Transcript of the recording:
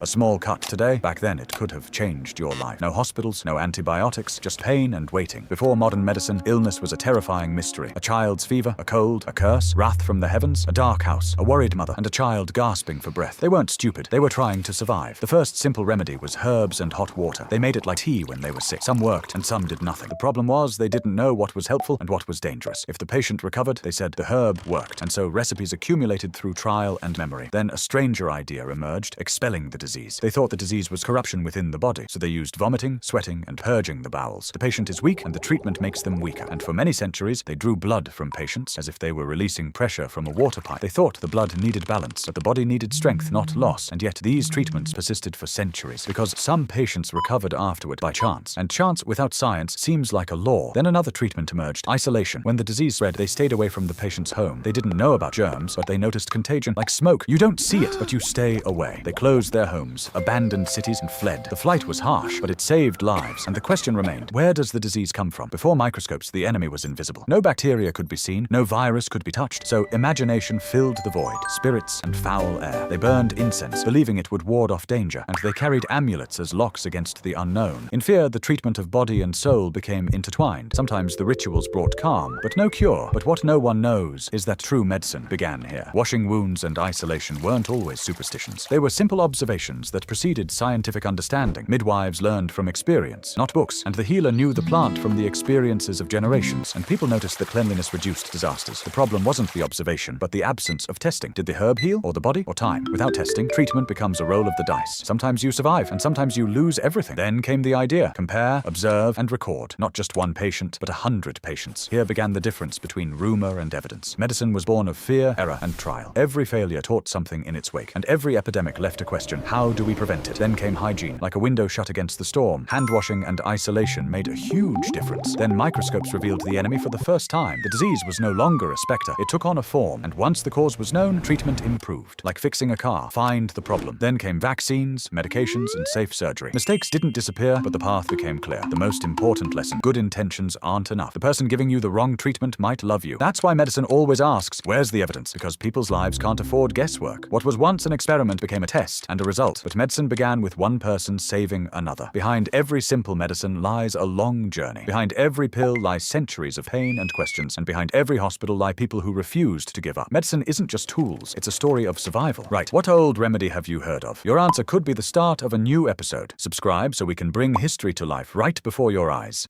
A small cut today, back then it could have changed your life. No hospitals, no antibiotics, just pain and waiting. Before modern medicine, illness was a terrifying mystery. A child's fever, a cold, a curse, wrath from the heavens, a dark house, a worried mother, and a child gasping for breath. They weren't stupid, they were trying to survive. The first simple remedy was herbs and hot water. They made it like tea when they were sick. Some worked and some did nothing. The problem was they didn't know what was helpful and what was dangerous. If the patient recovered, they said the herb worked, and so recipes accumulated through trial and memory. Then a stranger idea emerged, expelling the disease. They thought the disease was corruption within the body, so they used vomiting, sweating, and purging the bowels. The patient is weak, and the treatment makes them weaker. And for many centuries, they drew blood from patients as if they were releasing pressure from a water pipe. They thought the blood needed balance, but the body needed strength, not loss. And yet these treatments persisted for centuries, because some patients recovered afterward by chance. And chance without science seems like a law. Then another treatment emerged: isolation. When the disease spread, they stayed away from the patient's home. They didn't know about germs, but they noticed contagion like smoke. You don't see it, but you stay away. They closed their homes, abandoned cities, and fled. The flight was harsh, but it saved lives. And the question remained, where does the disease come from? Before microscopes, the enemy was invisible. No bacteria could be seen, no virus could be touched. So imagination filled the void, spirits and foul air. They burned incense, believing it would ward off danger, and they carried amulets as locks against the unknown. In fear, the treatment of body and soul became intertwined. Sometimes the rituals brought calm, but no cure. But what no one knows is that true medicine began here. Washing wounds and isolation weren't always superstitions. They were simple observations that preceded scientific understanding. Midwives learned from experience, not books, and the healer knew the plant from the experiences of generations. And people noticed that cleanliness reduced disasters. The problem wasn't the observation, but the absence of testing. Did the herb heal, or the body, or time? Without testing, treatment becomes a roll of the dice. Sometimes you survive, and sometimes you lose everything. Then came the idea: compare, observe, and record. Not just one patient, but 100 patients. Here began the difference between rumor and evidence. Medicine was born of fear, error, and trial. Every failure taught something in its wake, and every epidemic left a question: how do we prevent it? Then came hygiene, like a window shut against the storm. Hand washing and isolation made a huge difference. Then microscopes revealed the enemy for the first time. The disease was no longer a specter. It took on a form, and once the cause was known, treatment improved. Like fixing a car, find the problem. Then came vaccines, medications, and safe surgery. Mistakes didn't disappear, but the path became clear. The most important lesson: good intentions aren't enough. The person giving you the wrong treatment might love you. That's why medicine always asks, where's the evidence? Because people's lives can't afford guesswork. What was once an experiment became a test and a result. But medicine began with one person saving another. Behind every simple medicine lies a long journey. Behind every pill lie centuries of pain and questions. And behind every hospital lie people who refused to give up. Medicine isn't just tools, it's a story of survival. Right, what old remedy have you heard of? Your answer could be the start of a new episode. Subscribe so we can bring history to life right before your eyes.